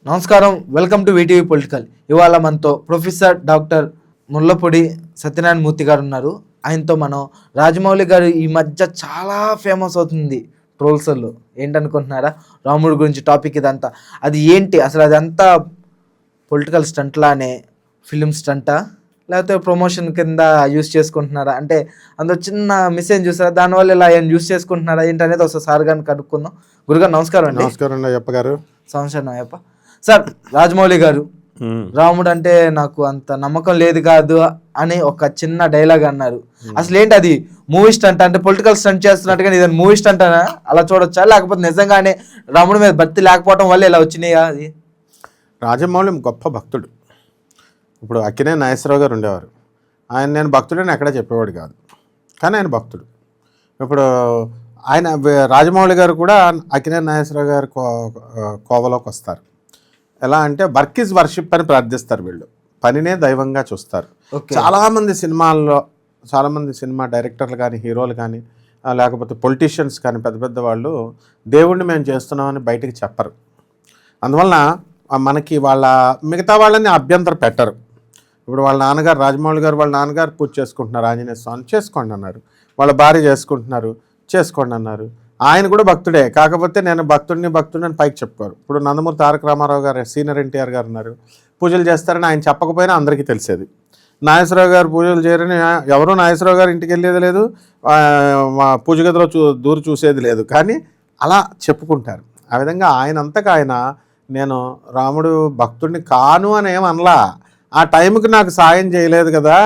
నమస్కారం, welcome to VTV political. ఇవాళ మనతో ప్రొఫెసర్ డాక్టర్ ముల్లపూడి సత్యనారాయణ మూర్తి గారు ఉన్నారు. ఆయనతో మనం రాజమౌళి గారు ఈ మధ్య చాలా ఫేమస్ అవుతుంది ట్రోల్స్లో. ఏంటనుకుంటున్నారా? రాముడి గురించి టాపిక్ ఇదంతా. అది ఏంటి అసలు? అదంతా పొలిటికల్ స్టంట్లానే, ఫిలిం స్టంటా లేకపోతే ప్రమోషన్ కింద యూస్ చేసుకుంటున్నారా? అంటే అందులో చిన్న మెసేజ్ చూసారా, దానివల్ల ఇలా ఆయన యూస్ చేసుకుంటున్నారా ఏంటనేది ఒకసారి సార్ గారిని కనుక్కుందాం. గురుగారు నమస్కారం అండి. నమస్కారం అండి అయ్యప్ప గారు. సంవత్సరం అయ్యప్ప. సార్, రాజమౌళి గారు రాముడు అంటే నాకు అంత నమ్మకం లేదు కాదు అని ఒక చిన్న డైలాగ్ అన్నారు. అసలు ఏంటి అది? మూవీ స్టంట్ అంటే పొలిటికల్ స్టంట్ చేస్తున్నట్టుగా ఇది మూవీ స్టంట్ అనా? అలా చూడొచ్చా? లేకపోతే నిజంగానే రాముడి మీద భక్తి లేకపోవడం వల్ల ఇలా వచ్చినాయా? అది రాజమౌళి గొప్ప భక్తుడు. ఇప్పుడు అక్కినేని నాగేశ్వరరావు గారు ఉండేవారు. నేను భక్తుడని ఎక్కడా చెప్పేవాడు కాదు, కానీ ఆయన భక్తుడు. ఇప్పుడు ఆయన రాజమౌళి గారు కూడా అక్కినేని నాగేశ్వరరావు గారు కోవలోకి వస్తారు. ఎలా అంటే వర్క్ ఈజ్ వర్షిప్ అని ప్రార్థిస్తారు వీళ్ళు, పనినే దైవంగా చూస్తారు. చాలామంది సినిమా డైరెక్టర్లు కానీ, హీరోలు కానీ, లేకపోతే పొలిటీషియన్స్ కానీ, పెద్ద పెద్ద వాళ్ళు దేవుణ్ణి మేము చేస్తున్నామని బయటికి చెప్పరు. అందువలన మనకి మిగతా వాళ్ళని అభ్యంతరం పెట్టరు. ఇప్పుడు వాళ్ళ నాన్నగారు రాజమౌళి గారు వాళ్ళ నాన్నగారు పూజ చేసుకుంటున్నారు, ఆంజనేయ స్వామి చేసుకోండి అన్నారు. వాళ్ళ భార్య చేసుకుంటున్నారు, చేసుకోండి అన్నారు. ఆయన కూడా భక్తుడే, కాకపోతే నేను భక్తుడిని అని పైకి చెప్పుకోరు. ఇప్పుడు నందమూరి తారక రామారావు గారు, సీనియర్ ఎన్టీఆర్ గారు ఉన్నారు, పూజలు చేస్తారని ఆయన చెప్పకపోయినా అందరికీ తెలిసేది. నాగేశ్వరరావు గారు పూజలు చేయరని ఎవరూ నాగేశ్వరరావు గారు ఇంటికి వెళ్ళేది లేదు, పూజ గదిలో దూరం చూసేది లేదు, కానీ అలా చెప్పుకుంటారు. ఆ విధంగా ఆయనంతగా ఆయన నేను రాముడు భక్తుడిని కాను అని ఏమనలా. ఆ టైంకి నాకు సాయం చేయలేదు కదా,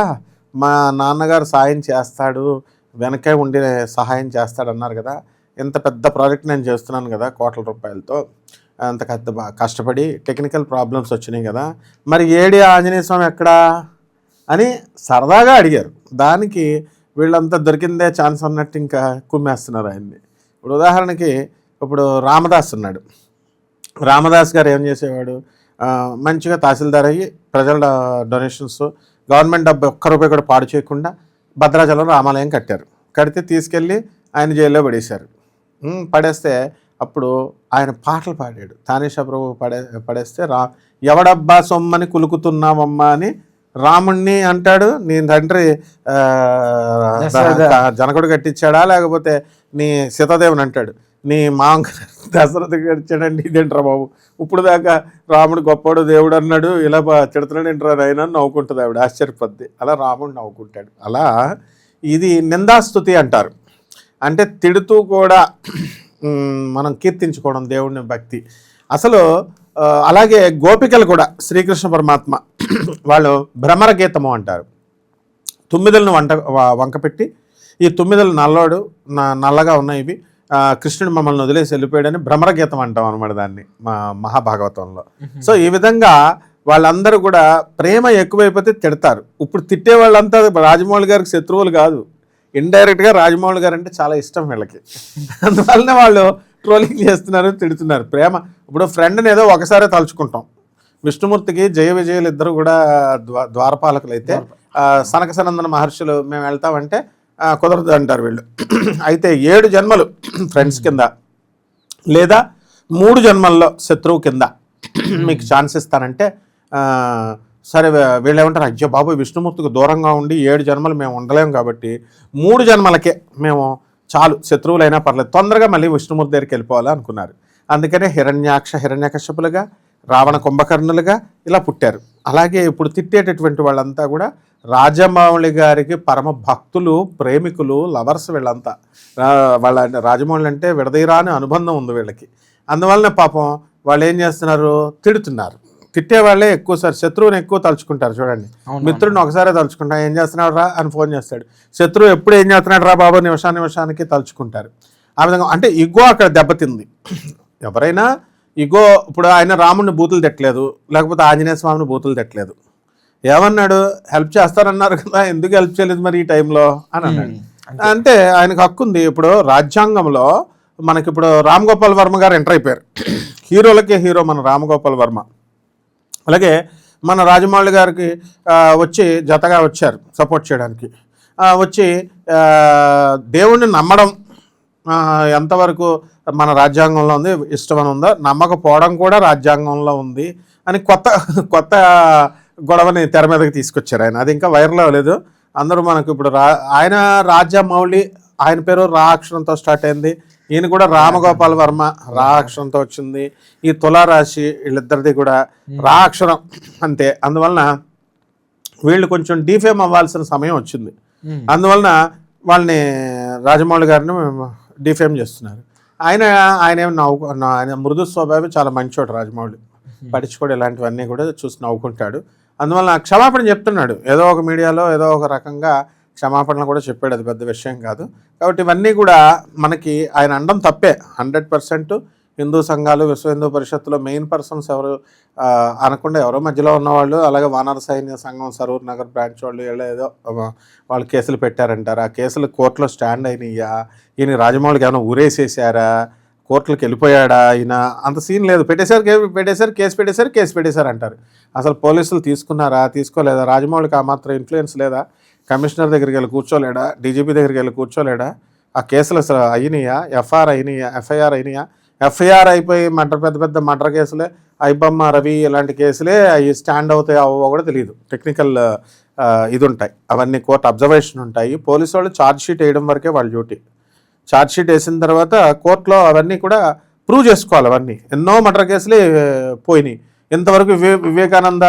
మా నాన్నగారు సాయం చేస్తాడు, వెనకే ఉండి సహాయం చేస్తాడు అన్నారు కదా, ఇంత పెద్ద ప్రాజెక్ట్ నేను చేస్తున్నాను కదా కోట్ల రూపాయలతో, అంత కష్టపడి టెక్నికల్ ప్రాబ్లమ్స్ వచ్చినాయి కదా, మరి ఏడి ఆంజనేయ స్వామి ఎక్కడా అని సరదాగా అడిగారు. దానికి వీళ్ళంతా దొరికిందే ఛాన్స్ అన్నట్టు ఇంకా కుమ్మేస్తున్నారు ఆయన్ని. ఇప్పుడు ఉదాహరణకి ఇప్పుడు రామదాస్ ఉన్నాడు. రామదాస్ గారు ఏం చేసేవాడు? మంచిగా తహసీల్దార్ అయ్యి ప్రజల డొనేషన్స్, గవర్నమెంట్ డబ్బు ఒక్క రూపాయి కూడా పాడు చేయకుండా భద్రాచలం రామాలయం కట్టారు. కడితే తీసుకెళ్ళి ఆయన జైల్లో పడేస్తే అప్పుడు ఆయన పాటలు పాడాడు. తానేషా ప్రభు పడేస్తే ఎవడబ్బా సొమ్మని కులుకుతున్నావమ్మా అని రాముణ్ణి అంటాడు. నీ తండ్రి జనకుడు కట్టించాడా లేకపోతే నీ సీతాదేవిని అంటాడు. నీ మాంగ దశరథ గడిచాడండి, ఇదేంట్రా బాబు, ఇప్పుడు దాకా రాముడు గొప్పవాడు దేవుడు అన్నాడు, ఇలా తిడుతున్నాడు ఏంట్రా నాయన నవ్వుకుంటుంది ఆవిడ, ఆశ్చర్యపద్ది. అలా రాముడు నవ్వుకుంటాడు. అలా ఇది నిందాస్తుతి అంటారు. అంటే తిడుతూ కూడా మనం కీర్తించుకోవడం దేవుడిని భక్తి. అసలు అలాగే గోపికలు కూడా శ్రీకృష్ణ పరమాత్మ వాళ్ళు భ్రమర గీతము అంటారు. తుమ్మిదలను వంకపెట్టి ఈ తుమ్మిదలు నల్లగా ఉన్నాయి, ఇవి కృష్ణుడు మమ్మల్ని వదిలేసి వెళ్ళిపోయాడని భ్రమర గీతం అంటాం అనమాట దాన్ని మహాభాగవతంలో. సో ఈ విధంగా వాళ్ళందరూ కూడా ప్రేమ ఎక్కువైపోతే తిడతారు. ఇప్పుడు తిట్టే వాళ్ళంతా రాజమౌళి గారికి శత్రువులు కాదు, ఇండైరెక్ట్గా రాజమౌళి గారు అంటే చాలా ఇష్టం వీళ్ళకి. అందువల్లనే వాళ్ళు ట్రోలింగ్ చేస్తున్నారు, తిడుతున్నారు. ప్రేమ ఇప్పుడు ఫ్రెండ్ని ఏదో ఒకసారి తలుచుకుంటాం. విష్ణుమూర్తికి జయ విజయులు ఇద్దరు కూడా ద్వారపాలకులు అయితే సనక సనందన మహర్షులు మేము వెళ్తామంటే కుదరదు అంటారు వీళ్ళు. అయితే 7 జన్మలు ఫ్రెండ్స్ కింద లేదా 3 జన్మల్లో శత్రువు కింద మీకు ఛాన్స్ ఇస్తానంటే సరే వీళ్ళు ఏమంటారు, అయ్యో బాబు విష్ణుమూర్తికి దూరంగా ఉండి 7 జన్మలు మేము ఉండలేము కాబట్టి 3 జన్మలకే మేము చాలు, శత్రువులైనా పర్లేదు, తొందరగా మళ్ళీ విష్ణుమూర్తి దగ్గరికి వెళ్ళిపోవాలి అనుకున్నారు. అందుకనే హిరణ్యకశిపులుగా, రావణ కుంభకర్ణులుగా ఇలా పుట్టారు. అలాగే ఇప్పుడు తిట్టేటటువంటి వాళ్ళంతా కూడా రాజమౌళి గారికి పరమ భక్తులు, ప్రేమికులు, లవర్స్. వీళ్ళంతా రాజమౌళి అంటే విడదీరాని అనుబంధం ఉంది వీళ్ళకి. అందువలన పాపం వాళ్ళు ఏం చేస్తున్నారు, తిడుతున్నారు. తిట్టే వాళ్ళే ఎక్కువసారి శత్రువుని ఎక్కువ తలుచుకుంటారు. చూడండి, మిత్రుడిని ఒకసారి తలుచుకుంటారు, ఏం చేస్తున్నాడు రా అని ఫోన్ చేస్తాడు. శత్రువు ఎప్పుడు ఏం చేస్తున్నాడు రా బాబు నిమిషానికి తలుచుకుంటారు. ఆ విధంగా అంటే ఇగో అక్కడ దెబ్బతింది. ఎవరైనా ఇగో, ఇప్పుడు ఆయన రాముడిని బూతులు తిట్టలేదు, లేకపోతే ఆంజనేయ స్వామిని బూతులు తిట్టలేదు. ఏమన్నాడు, హెల్ప్ చేస్తారన్నారు కదా, ఎందుకు హెల్ప్ చేయలేదు మరి ఈ టైంలో అని అన్నాడు. అంటే ఆయనకు హక్కు ఉంది. ఇప్పుడు రాజ్యాంగంలో మనకిప్పుడు రామ్ గోపాల్ వర్మ గారు ఎంటర్ అయిపోయారు. హీరోలకే హీరో మన రామ్ గోపాల్ వర్మ. అలాగే మన రాజమౌళి గారికి వచ్చి జతగా వచ్చారు సపోర్ట్ చేయడానికి. వచ్చి దేవుణ్ణి నమ్మడం, ఎంతవరకు మన రాజ్యాంగంలో ఉంది, ఇష్టమని ఉందో, నమ్మకపోవడం కూడా రాజ్యాంగంలో ఉంది అని కొత్త కొత్త గొడవని తెర మీదకి తీసుకొచ్చారు ఆయన. అది ఇంకా వైరల్ అవ్వలేదు. అందరూ మనకు ఇప్పుడు ఆయన రాజమౌళి, ఆయన పేరు రా అక్షరంతో స్టార్ట్ అయింది. ఈయన కూడా రామగోపాల్ వర్మ రా అక్షరంతో వచ్చింది. ఈ తులారాశి వీళ్ళిద్దరిది కూడా రా అక్షరం అంతే. అందువలన వీళ్ళు కొంచెం డిఫేమ్ అవ్వాల్సిన సమయం వచ్చింది. అందువలన వాళ్ళని రాజమౌళి గారిని డిఫేమ్ చేస్తున్నారు. ఆయన ఆయన మృదు స్వభావి, చాలా మంచోడు రాజమౌళి. పట్టించుకోడు ఇలాంటివన్నీ కూడా చూసి నవ్వుకుంటాడు. అందువల్ల క్షమాపణ చెప్తున్నాడు. ఏదో ఒక మీడియాలో ఏదో ఒక రకంగా క్షమాపణలు కూడా చెప్పాడు. అది పెద్ద విషయం కాదు. కాబట్టి ఇవన్నీ కూడా మనకి ఆయన అనడం తప్పే 100%. హిందూ సంఘాలు, విశ్వ హిందూ పరిషత్తులో మెయిన్ పర్సన్స్ ఎవరు అనకుండా ఎవరో మధ్యలో ఉన్నవాళ్ళు, అలాగే వానర సైన్య సంఘం సరూర్ నగర్ బ్రాంచ్ వాళ్ళు ఏదో వాళ్ళు కేసులు పెట్టారంటారు. ఆ కేసులు కోర్టులో స్టాండ్ అయినాయా? ఈయన రాజమౌళికి ఏమైనా ఊరేసేసారా? కోర్టులకు వెళ్ళిపోయాడా? ఈయన అంత సీన్ లేదు. కేసు పెట్టేశారు అంటారు. అసలు పోలీసులు తీసుకున్నారా, తీసుకోలేదా? రాజమౌళికి ఆ మాత్రం ఇన్ఫ్లుయెన్స్ లేదా? కమిషనర్ దగ్గరికి వెళ్ళి కూర్చోలేడా? డీజీపీ దగ్గరికి వెళ్ళి కూర్చోలేడా? ఆ కేసులు అసలు అయినాయా? ఎఫ్ఐఆర్ అయినాయా? ఎఫ్ఐఆర్ అయిపోయి పెద్ద పెద్ద మర్డర్ కేసులే, ఐబమ్మ రవి ఇలాంటి కేసులే అవి స్టాండ్ అవుతాయి అవ్వో కూడా తెలియదు. టెక్నికల్ ఇది ఉంటాయి, అవన్నీ కోర్టు అబ్జర్వేషన్ ఉంటాయి. పోలీసు వాళ్ళు ఛార్జ్ షీట్ వేయడం వరకే వాళ్ళ డ్యూటీ. ఛార్జ్ షీట్ వేసిన తర్వాత కోర్టులో అవన్నీ కూడా ప్రూవ్ చేసుకోవాలి. అవన్నీ ఎన్నో మర్డర్ కేసులే పోయినాయి. ఇంతవరకు వివేకానంద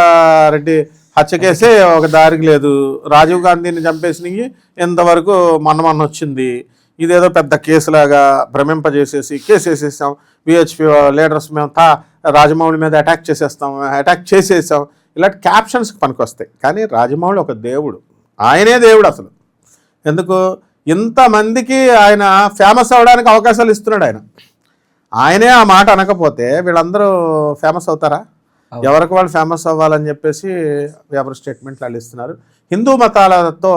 రెడ్డి హత్య కేసే ఒక దారికి లేదు. రాజీవ్ గాంధీని చంపేసినవి ఇంతవరకు మొన్న వచ్చింది. ఇదేదో పెద్ద కేసులాగా భ్రమింపజేసేసి కేసు వేసేసాం. విహెచ్పి లీడర్స్ మేము రాజమౌళి మీద అటాక్ చేసేసాం. ఇలాంటి క్యాప్షన్స్కి పనికొస్తాయి. కానీ రాజమౌళి ఒక దేవుడు, ఆయనే దేవుడు అసలు. ఎందుకు ఇంతమందికి ఆయన ఫేమస్ అవ్వడానికి అవకాశాలు ఇస్తున్నాడు. ఆయనే ఆ మాట అనకపోతే వీళ్ళందరూ ఫేమస్ అవుతారా? ఎవరికి వాళ్ళు ఫేమస్ అవ్వాలని చెప్పేసి ఎవరు స్టేట్మెంట్లు వాళ్ళు ఇస్తున్నారు. హిందూ మతాలతో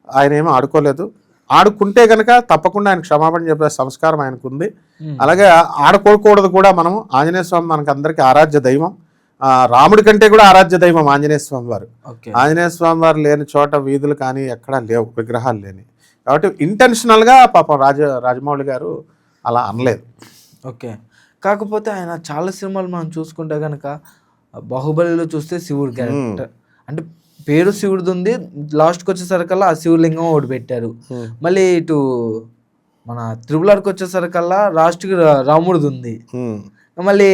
ఆయన ఏమీ ఆడుకోలేదు. ఆడుకుంటే కనుక తప్పకుండా ఆయన క్షమాపణ చెప్పే సంస్కారం ఆయనకు ఉంది. అలాగే ఆడుకోకూడదు కూడా. మనం ఆంజనేయ స్వామి మనకు అందరికీ ఆరాధ్య దైవం. రాముడి కంటే కూడా ఆరాధ్య దైవం ఆంజనేయ స్వామి వారు. ఆంజనేయ స్వామి వారు లేని చోట వీధులు కానీ ఎక్కడా లేవు, విగ్రహాలు లేని. కాబట్టి ఇంటెన్షనల్గా పాపం రాజమౌళి గారు అలా అనలేదు. ఓకే. కాకపోతే ఆయన చాలా సినిమాలు మనం చూసుకుంటే కనుక బాహుబలిలో చూస్తే శివుడు క్యారెక్టర్ అంటే పేరు శివుడిది ఉంది, లాస్ట్కి వచ్చేసరికల్లా ఆ శివలింగం ఒకటి పెట్టారు. మళ్ళీ ఇటు మన త్రిబుల్ వచ్చేసరికల్లా లాస్ట్కి రాముడిది ఉంది. మళ్ళీ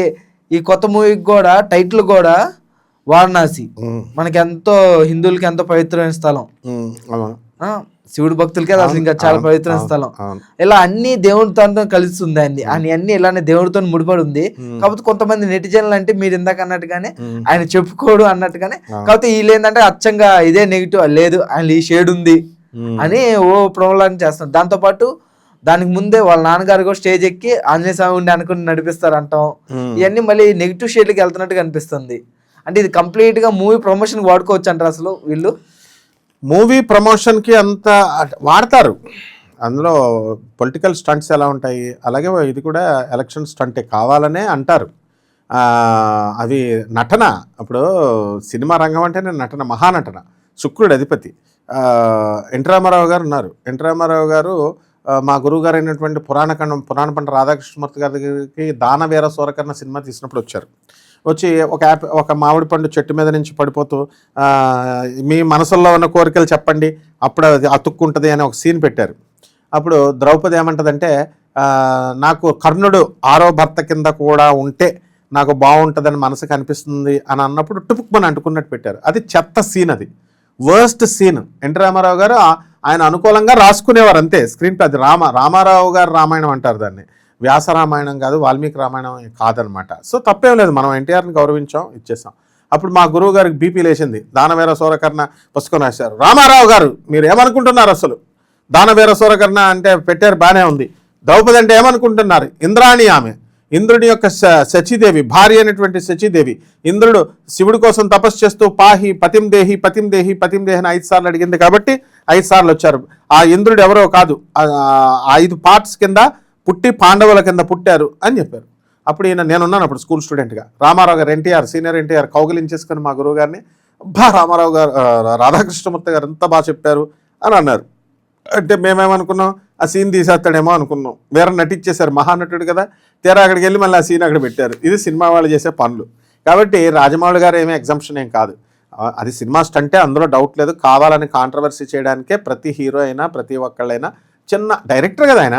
ఈ కొత్త మూవీకి కూడా టైటిల్ కూడా వారణాసి, మనకి ఎంతో హిందువులకి ఎంతో పవిత్రమైన స్థలం, శివుడు భక్తులకి అది అసలు ఇంకా చాలా పవిత్రమైన స్థలం. ఇలా అన్ని దేవుడితో కలిసి ఉంది అన్ని ఇలానే దేవుడితో ముడిపడి ఉంది. కాకపోతే కొంతమంది నెటిజన్లు అంటే మీరు ఇందాక అన్నట్టుగానే ఆయన చెప్పుకోడు అన్నట్టుగానే, కాకపోతే వీళ్ళు ఏంటంటే అచ్చంగా ఇదే నెగిటివ్ లేదు, ఆయన ఈ షేడ్ ఉంది అని ప్రబలాన్ని చేస్తున్నారు. దాంతో పాటు దానికి ముందే వాళ్ళ నాన్నగారు కూడా స్టేజ్ ఎక్కి ఆంజనేయ స్వామి ఉండి అనుకుని నడిపిస్తారు అంటాం. ఇవన్నీ మళ్ళీ నెగిటివ్ షేడ్లకి వెళ్తున్నట్టుగా అనిపిస్తుంది. అంటే ఇది కంప్లీట్ గా మూవీ ప్రమోషన్ వాడుకోవచ్చు అంటారు అసలు వీళ్ళు. మూవీ ప్రమోషన్కి అంత వాడతారు. అందులో పొలిటికల్ స్టంట్స్ ఎలా ఉంటాయి, అలాగే ఇది కూడా ఎలక్షన్ స్టంటే కావాలనే అంటారు. అవి నటన. ఇప్పుడు సినిమా రంగం అంటేనే నటన, మహానటన. శుక్రుడు అధిపతి. ఎన్టీ రామారావు గారు ఉన్నారు. ఎన్టీ రామారావు గారు మా గురువు గారు అయినటువంటి పురాణ పంట రాధాకృష్ణమూర్తి గారి దగ్గరికి దానవీర సూరకర్ణ సినిమా తీసినప్పుడు వచ్చారు. వచ్చి ఒక మామిడి పండు చెట్టు మీద నుంచి పడిపోతూ మీ మనసుల్లో ఉన్న కోరికలు చెప్పండి అప్పుడు అది అతుక్కుంటుంది అని ఒక సీన్ పెట్టారు. అప్పుడు ద్రౌపది ఏమంటదంటే, నాకు కర్ణుడు 6వ భర్త కింద కూడా ఉంటే నాకు బాగుంటుందని మనసుకు అనిపిస్తుంది అని అన్నప్పుడు టుపుక్మని అంటుకున్నట్టు పెట్టారు. అది చెత్త సీన్, అది వర్స్ట్ సీన్. ఎన్టీ రామారావు గారు ఆయన అనుకూలంగా రాసుకునేవారు అంతే స్క్రీన్ ప్లే. అది రామారావు గారు రామాయణం అంటారు దాన్ని. వ్యాస రామాయణం కాదు, వాల్మీకి రామాయణం కాదనమాట. సో తప్పేం లేదు, మనం ఎన్టీఆర్ని గౌరవించాం, ఇచ్చేసాం. అప్పుడు మా గురువు గారికి బీపీ లేచింది. దానవీర సూరకర్ణ పుస్తకం రాశారు. రామారావు గారు మీరు ఏమనుకుంటున్నారు, అసలు దానవీర సూరకర్ణ అంటే పెట్టారు బాగానే ఉంది, ద్రౌపది అంటే ఏమనుకుంటున్నారు, ఇంద్రాణి ఆమె, ఇంద్రుడి యొక్క శచీదేవి భార్య అయినటువంటి శచీదేవి. ఇంద్రుడు శివుడి కోసం తపస్సు చేస్తూ పాహి పతిం దేహి పతిం దేహి పతిం దేహి అని 5 సార్లు అడిగింది కాబట్టి 5 సార్లు వచ్చారు. ఆ ఇంద్రుడు ఎవరో కాదు, 5 పార్ట్స్ కింద పుట్టి పాండవుల కింద పుట్టారు అని చెప్పారు. అప్పుడు నేనున్నాను అప్పుడు స్కూల్ స్టూడెంట్గా. రామారావు గారు ఎన్టీఆర్ సీనియర్ ఎన్టీఆర్ కౌగిలించేసుకొని మా గురువు గారిని రామారావు గారు రాధాకృష్ణమూర్తి గారు ఎంత బాగా చెప్పారు అని అన్నారు. అంటే మేమేమనుకున్నాం ఆ సీన్ తీసేస్తాడేమో అనుకున్నాం. వేరే నటించేశారు, మహానటుడు కదా, తీరా అక్కడికి వెళ్ళి మళ్ళీ ఆ సీన్ అక్కడ పెట్టారు. ఇది సినిమా వాళ్ళు చేసే పనులు. కాబట్టి రాజమౌళి గారు ఏమీ ఎగ్జంప్షన్ ఏం కాదు, అది సినిమా స్టంటే, అందులో డౌట్ లేదు. కావాలని కాంట్రవర్సీ చేయడానికే ప్రతి హీరో అయినా ప్రతి ఒక్కళ్ళైనా, చిన్న డైరెక్టర్ కదా ఆయన.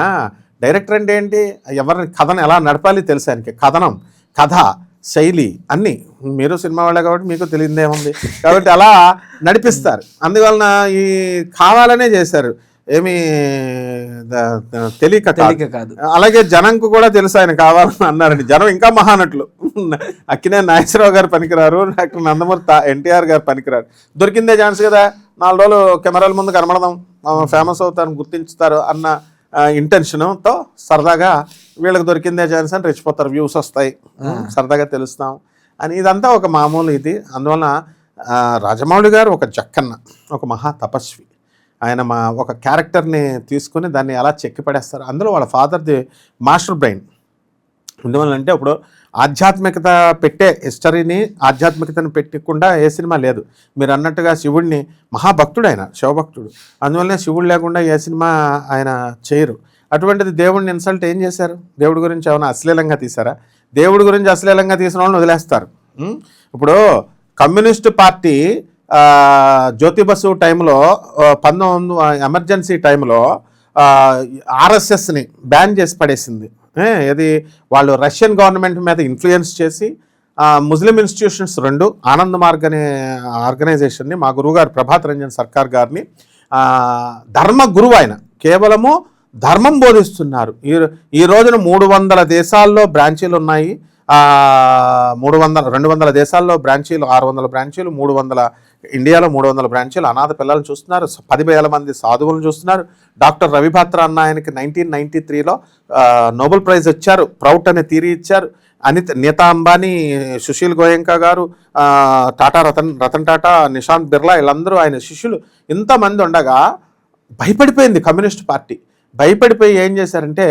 డైరెక్టర్ అంటే ఏంటి, ఎవరిని కథను ఎలా నడపాలి తెలుసు ఆయనకి. కథనం, కథ, శైలి అన్నీ. మీరు సినిమా వాళ్ళే కాబట్టి మీకు తెలియదేముంది, కాబట్టి అలా నడిపిస్తారు. అందువలన ఈ కావాలనే చేశారు, ఏమి తెలియక కాదు. అలాగే జనంకు కూడా తెలుసు ఆయన కావాలని అన్నారని. జనం ఇంకా మహానటులు, అక్కినే నాగేశ్వరరావు గారు పనికిరారు, డాక్టర్ నందమూరి ఎన్టీఆర్ గారు పనికిరారు. దొరికిందే ఛాన్స్ కదా, 4 రోజులు కెమెరాల ముందు కనబడదాం, ఫేమస్ అవుతారు, గుర్తించుతారు అన్న ఇంటెన్షన్తో సరదాగా వీళ్ళకి దొరికిందే ఛాన్స్ అని రెచ్చిపోతారు, వ్యూస్ వస్తాయి, సరదాగా తెలుస్తాం అని. ఇదంతా ఒక మామూలు ఇది. అందువలన రాజమౌళి గారు ఒక జక్కన్న, ఒక మహా తపస్వి. ఆయన ఒక క్యారెక్టర్ని తీసుకుని దాన్ని ఎలా చెక్కి పడేస్తారు. అందులో వాళ్ళ ఫాదర్ది మాస్టర్ బ్రెయిన్. ఎందువల్ల అంటే ఇప్పుడు ఆధ్యాత్మికత పెట్టే హిస్టరీని, ఆధ్యాత్మికతను పెట్టకుండా ఏ సినిమా లేదు. మీరు అన్నట్టుగా శివుడిని, మహాభక్తుడు ఆయన, శివభక్తుడు, అందువల్లనే శివుడు లేకుండా ఏ సినిమా ఆయన చేయరు. అటువంటిది దేవుడిని ఇన్సల్ట్ ఏం చేశారు? దేవుడి గురించి ఏమైనా అశ్లీలంగా తీశారా? దేవుడి గురించి అశ్లీలంగా తీసిన వాళ్ళని వదిలేస్తారు. ఇప్పుడు కమ్యూనిస్టు పార్టీ జ్యోతిబసు టైంలో, 19 ఎమర్జెన్సీ టైంలో ఆర్ఎస్ఎస్ని బ్యాన్ చేసి పడేసింది. ఇది వాళ్ళు రష్యన్ గవర్నమెంట్ మీద ఇన్ఫ్లుయెన్స్ చేసి ముస్లిం ఇన్స్టిట్యూషన్స్ 2, ఆనంద్ మార్గ్ అనే ఆర్గనైజేషన్ని, మా గురువుగారు ప్రభాత్ రంజన్ సర్కార్ గారిని, ధర్మ గురువు ఆయన, కేవలము ధర్మం బోధిస్తున్నారు. ఈ రోజున 300 దేశాల్లో బ్రాంచీలు ఉన్నాయి. 200 దేశాల్లో బ్రాంచీలు, 600 బ్రాంచీలు, 300 ఇండియాలో 300 బ్రాంచీలు. అనాథ పిల్లలు చూస్తున్నారు, 10,000 మంది సాధువులను చూస్తున్నారు. డాక్టర్ రవిభాత్ర అన్న ఆయనకి 1993లో నోబెల్ ప్రైజ్ ఇచ్చారు, ప్రౌట్ అనే థియరీ ఇచ్చారు. నీతా అంబానీ, సుశీల్ గోయంకా గారు, టాటా రతన్ టాటా, నిశాంత్ బిర్లా, వీళ్ళందరూ ఆయన శిష్యులు. ఇంతమంది ఉండగా భయపడిపోయింది కమ్యూనిస్ట్ పార్టీ. భయపడిపోయి ఏం చేశారంటే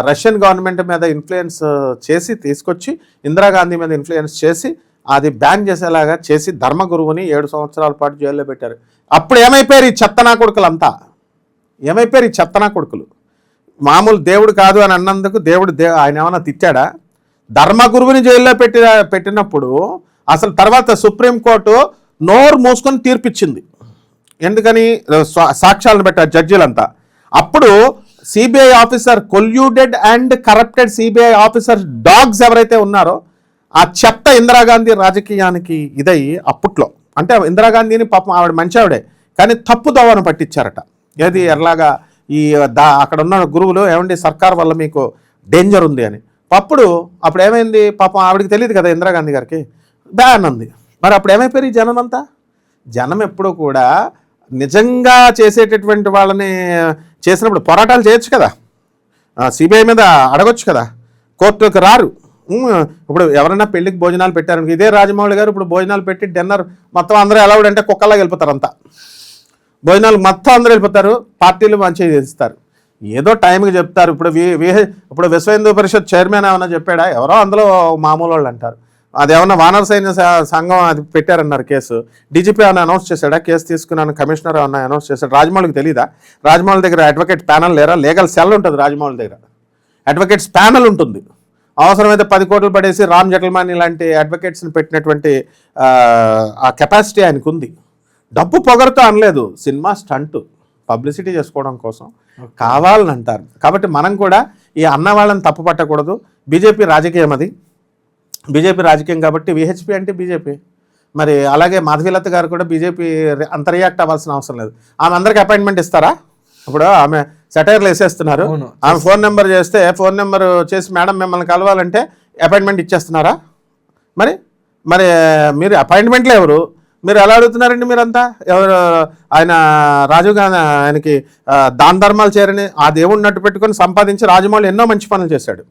రష్యన్ గవర్నమెంట్ మీద ఇన్ఫ్లుయెన్స్ చేసి తీసుకొచ్చి, ఇందిరాగాంధీ మీద ఇన్ఫ్లుయెన్స్ చేసి అది బ్యాన్ చేసేలాగా చేసి ధర్మగురువుని 7 సంవత్సరాల పాటు జైల్లో పెట్టారు. అప్పుడు ఏమైపోయారు ఈ చెత్తనా కొడుకులు అంతా? ఏమైపోయారు ఈ చెత్తనా కొడుకులు? మామూలు దేవుడు కాదు అని అన్నందుకు ఆయన ఏమైనా తిట్టాడా? ధర్మగురువుని జైల్లో పెట్టినప్పుడు అసలు తర్వాత సుప్రీంకోర్టు నోరు మూసుకొని తీర్పిచ్చింది. ఎందుకని? సాక్ష్యాలను పెట్టారు జడ్జీలంతా. అప్పుడు CBI officer, colluded and corrupted CBI officer dogs ఎవరైతే ఉన్నారో, ఆ చెత్త ఇందిరాగాంధీ రాజకీయానికి ఇదయ్యి అప్పట్లో, అంటే ఇందిరాగాంధీని పాపం ఆవిడ మంచి ఆవిడే, కానీ తప్పు దోవను పట్టించారట. ఏది ఎలాగా ఈ అక్కడ ఉన్న గురువులు, ఏమండి సర్కార్ వల్ల మీకు డేంజర్ ఉంది అని. అప్పుడు ఏమైంది పాపం, ఆవిడకి తెలియదు కదా ఇందిరాగాంధీ గారికి, బ్యాన్ ఉంది. మరి అప్పుడు ఏమైపోయారు ఈ జనం అంతా? జనం ఎప్పుడూ కూడా నిజంగా చేసేటటువంటి వాళ్ళని చేసినప్పుడు పోరాటాలు చేయొచ్చు కదా, సిబిఐ మీద అడగొచ్చు కదా, కోర్టుకు రారు. ఇప్పుడు ఎవరైనా పెళ్లికి భోజనాలు పెట్టారు, ఇదే రాజమౌళి గారు ఇప్పుడు భోజనాలు పెట్టి డిన్నర్ మొత్తం అందరూ అలౌడ్ అంటే కుక్కలాగా వెళ్ళిపోతారు అంతా, భోజనాలు మొత్తం అందరూ వెళ్ళిపోతారు, పార్టీలు మంచిగా చేస్తారు, ఏదో టైంకి చెప్తారు. ఇప్పుడు విశ్వ హిందూ పరిషత్ చైర్మన్ ఏమైనా చెప్పాడా? ఎవరో అందులో మామూలు వాళ్ళు అంటారు. అదేమన్నా వానర సైన్య సంఘం అది పెట్టారన్నారు కేసు, డీజీపీ ఏమైనా అనౌన్స్ చేశాడా? కేసు తీసుకున్నాను కమిషనర్ ఏమన్నా అనౌన్స్ చేశాడు? రాజమౌళికి తెలీదా? రాజమౌళి దగ్గర అడ్వకేట్ ప్యానల్ లేరా? లీగల్ సెల్ ఉంటుంది రాజమౌళి దగ్గర, అడ్వకేట్స్ ప్యానల్ ఉంటుంది. అవసరమైతే 10 కోట్లు పడేసి రామ్ జెటల్మాని లాంటి అడ్వకేట్స్ని పెట్టినటువంటి ఆ కెపాసిటీ ఆయనకు ఉంది. డబ్బు పొగరుతో అనలేదు, సినిమా స్టంట్, పబ్లిసిటీ చేసుకోవడం కోసం కావాలని అంటారు. కాబట్టి మనం కూడా ఈ అన్న వాళ్ళని తప్పు పట్టకూడదు. బీజేపీ రాజకీయం, అది బీజేపీ రాజకీయం కాబట్టి విహెచ్పి అంటే బీజేపీ. మరి అలాగే మాధవీలత గారు కూడా బీజేపీ అంత రియాక్ట్ అవ్వాల్సిన అవసరం లేదు. ఆమె అందరికి అపాయింట్మెంట్ ఇస్తారా? ఇప్పుడు ఆమె సెటైర్లు వేసేస్తున్నారు, ఆమె ఫోన్ నెంబర్ చేస్తే ఫోన్ నెంబర్ చేసి మేడం మిమ్మల్ని కలవాలంటే అపాయింట్మెంట్ ఇచ్చేస్తున్నారా? మరి మీరు అపాయింట్మెంట్లు ఎవరు? మీరు ఎలా అడుగుతున్నారండి మీరంతా? ఎవరు ఆయన రాజీవ్ గాంధీ ఆయనకి దాన ధర్మాలు చేరని ఆ దేవుడిని నట్టు పెట్టుకొని సంపాదించి రాజమౌళి ఎన్నో మంచి పనులు చేశాడు.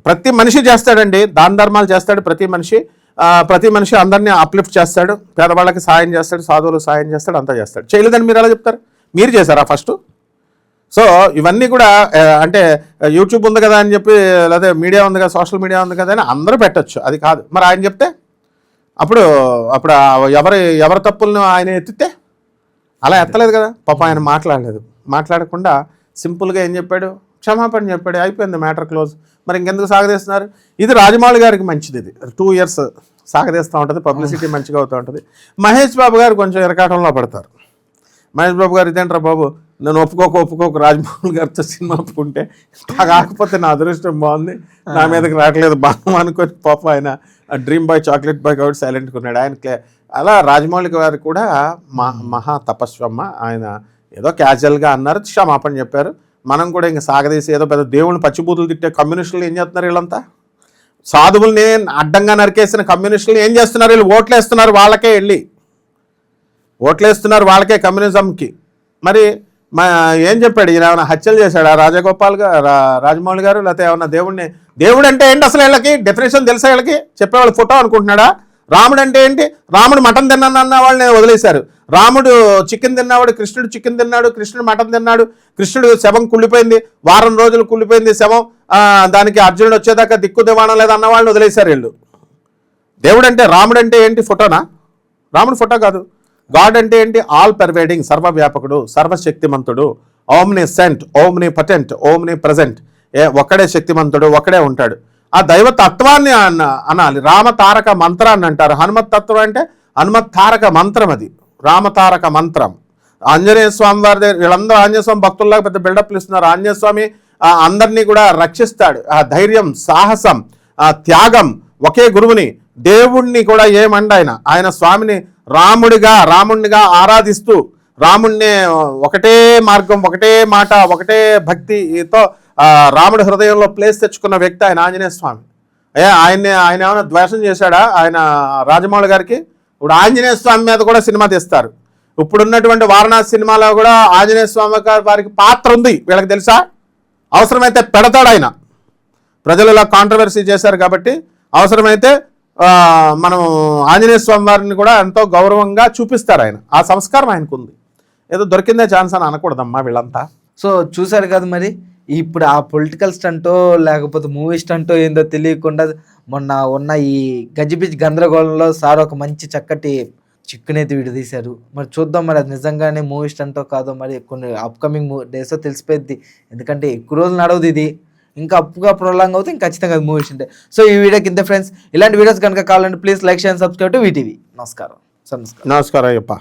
ప్రతి మనిషి చేస్తాడండి, దాన ధర్మాలు చేస్తాడు. ప్రతి మనిషి అందరినీ అప్లిఫ్ట్ చేస్తాడు, పేదవాళ్ళకి సాయం చేస్తాడు, సాధువులకు సాయం చేస్తాడు, అంతా చేస్తాడు. చేయలేదని మీరు ఎలా చెప్తారు? మీరు చేశారా ఫస్ట్? సో ఇవన్నీ కూడా అంటే యూట్యూబ్ ఉంది కదా అని చెప్పి, లేదా మీడియా ఉంది కదా, సోషల్ మీడియా ఉంది కదా అని అందరూ పెట్టచ్చు, అది కాదు. మరి ఆయన చెప్తే అప్పుడు ఎవరి తప్పులను ఆయన ఎత్తితే? అలా ఎత్తలేదు కదా పాప, ఆయన మాట్లాడలేదు. మాట్లాడకుండా సింపుల్గా ఏం చెప్పాడు, క్షమాపణ చెప్పాడు, అయిపోయింది, మ్యాటర్ క్లోజ్. మరి ఇంకెందుకు సాగదీస్తున్నారు? ఇది రాజమౌళి గారికి మంచిది, ఇది 2 years సాగదీస్తూ ఉంటుంది, పబ్లిసిటీ మంచిగా అవుతూ ఉంటుంది. మహేష్ బాబు గారు కొంచెం ఇరకాటంలో పడతారు. మహేష్ బాబు గారు ఇదేంట్రా బాబు, నేను ఒప్పుకోక రాజమౌళి గారితో సినిమా ఒప్పుకుంటే కాకపోతే నా అదృష్టం బాగుంది, నా మీదకి రావట్లేదు బాగా అనుకొని పాప ఆయన డ్రీమ్ బాయ్ చాక్లెట్ బాయ్ కాబట్టి సైలెంట్గా ఉన్నాడు. ఆయన అలా రాజమౌళి గారు కూడా మహా తపస్వమ్మ, ఆయన ఏదో క్యాజువల్గా అన్నారు, క్షమాపణ చెప్పారు. మనం కూడా ఇంకా సాగదీసి ఏదో పెద్ద దేవుళ్ళని పచ్చిబూతులు తిట్టే కమ్యూనిస్టులు ఏం చేస్తున్నారు, వీళ్ళంతా సాధువుల్ని అడ్డంగా నరికేసిన కమ్యూనిస్టులు ఏం చేస్తున్నారు, వీళ్ళు ఓట్లేస్తున్నారు వాళ్ళకే, వెళ్ళి ఓట్లేస్తున్నారు వాళ్ళకే, కమ్యూనిజంకి. మరి ఏం చెప్పాడు ఈయన, ఏమైనా హత్యలు చేశాడు రాజగోపాల్ గారు, రాజమౌళి గారు? లేకపోతే ఏమన్నా దేవుడు అంటే ఏంటి అసలు? వీళ్ళకి డెఫినేషన్ తెలుసా? వీళ్ళకి చెప్పేవాళ్ళు ఫోటో అనుకుంటున్నాడా? రాముడు అంటే ఏంటి? రాముడు మటన్ తిన్నాను అన్న వాళ్ళని వదిలేశారు. రాముడు చికెన్ తిన్నాడు, కృష్ణుడు చికెన్ తిన్నాడు, కృష్ణుడు మటన్ తిన్నాడు, కృష్ణుడు శవం కుళ్ళిపోయింది, వారం రోజులు కుళ్ళిపోయింది శవం, దానికి అర్జునుడు వచ్చేదాకా దిక్కు దివాణం లేదన్న వాళ్ళని వదిలేశారు వీళ్ళు. దేవుడు అంటే, రాముడు అంటే ఏంటి? ఫోటోనా? రాముడు ఫోటో కాదు. గాడ్ అంటే ఏంటి? ఆల్ పర్వేడింగ్, సర్వవ్యాపకుడు, సర్వశక్తిమంతుడు, omniscient, omnipotent, omnipresent. ఒక్కడే శక్తిమంతుడు, ఒక్కడే ఉంటాడు. ఆ దైవ తత్వాన్ని అనాలి. రామతారక మంత్రాన్ని అంటారు. హనుమత్ తత్వం అంటే హనుమత్ తారక మంత్రం, అది రామతారక మంత్రం. ఆంజనేయ స్వామి వారి దగ్గర వీళ్ళందరూ ఆంజనేయ స్వామి భక్తుల్లాగా పెద్ద బిల్డప్లు ఇస్తున్నారు. ఆంజనేయ స్వామి అందరినీ కూడా రక్షిస్తాడు. ఆ ధైర్యం, సాహసం, ఆ త్యాగం, ఒకే గురువుని, దేవుణ్ణి కూడా ఏమండి ఆయన స్వామిని రాముడిగా ఆరాధిస్తూ, రాముణ్ణి ఒకటే మార్గం, ఒకటే మాట, ఒకటే భక్తితో రాముడి హృదయంలో ప్లేస్ తెచ్చుకున్న వ్యక్తి ఆయన ఆంజనేయ స్వామి. ఆయన ఏమైనా ద్వేషం చేశాడా ఆయన రాజమౌళి గారికి? ఇప్పుడు ఆంజనేయ స్వామి మీద కూడా సినిమా తీస్తారు. ఇప్పుడున్నటువంటి వారణాసి సినిమాలో కూడా ఆంజనేయ స్వామి వారికి పాత్ర ఉంది, వీళ్ళకి తెలుసా? అవసరమైతే పెడతాడు ఆయన. ప్రజలు ఇలా కాంట్రవర్సీ చేశారు కాబట్టి అవసరమైతే మనం ఆంజనేయ స్వామి వారిని కూడా ఎంతో గౌరవంగా చూపిస్తారు ఆయన. ఆ సంస్కారం ఆయనకు ఉంది. ఏదో దొరికిందే ఛాన్స్ అని అనకూడదమ్మా వీళ్ళంతా. సో చూసారు కదా, మరి ఇప్పుడు ఆ పొలిటికల్ స్టంటో లేకపోతే మూవీ స్టంటో ఏందో తెలియకుండా మొన్న ఉన్న ఈ గజిబిజి గందరగోళంలో సార్ ఒక మంచి చక్కటి చిక్కునైతే వీడియో తీశారు. మరి చూద్దాం, మరి అది నిజంగానే మూవీ స్టంటో కాదో మరి కొన్ని అప్కమింగ్ డేస్లో తెలిసిపోద్ది. ఎందుకంటే ఎక్కువ రోజులు నడవదు ఇది, ఇంకా అప్పుగా ప్రొలాంగ్ అవుతే ఇంకా ఖచ్చితంగా అది మూవీస్ ఉంటాయి. సో ఈ వీడియో కింద ఫ్రెండ్స్ ఇలాంటి వీడియోస్ కనుక కావాలంటే please like share subscribe to VTV. నమస్కారం. నమస్కారం అయ్యప్ప.